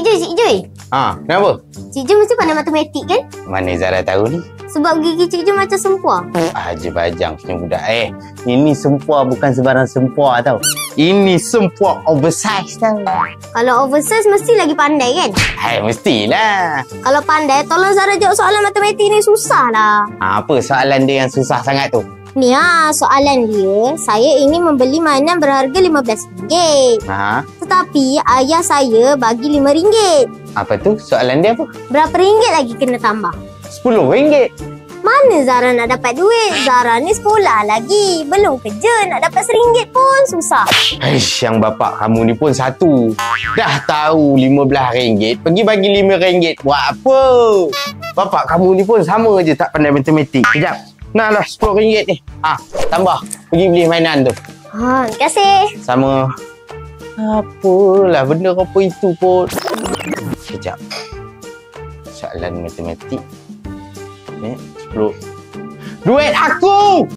Cik Joy. Kenapa? Cik Joy mesti pandai matematik kan? Mana Zara tahu ni? Sebab gigi Cik Joy macam sempua. Haji Bajang punya budak. Ini sempua bukan sebarang sempua tau. Ini sempua oversize tau. Kalau oversize mesti lagi pandai kan? Mestilah. Kalau pandai, tolong Zara jawab soalan matematik ni, susah lah. Apa soalan dia yang susah sangat tu? Ni soalan dia, saya ingin membeli mainan berharga RM15. Tetapi ayah saya bagi RM5. Apa tu? Soalan dia apa? Berapa ringgit lagi kena tambah? RM10. Mana Zara nak dapat duit? Zara ni sekolah lagi. Belum kerja, nak dapat RM1 pun susah. Yang bapak kamu ni pun satu. Dah tahu RM15, pergi bagi RM5. Buat apa? Bapak kamu ni pun sama je tak pandai matematik. Sekejap. Nah lah RM10 ni. Tambah. Pergi beli mainan tu. Terima kasih. Sama. Apalah benda apa itu pun. Sekejap. Soalan matematik. 10. Duit aku!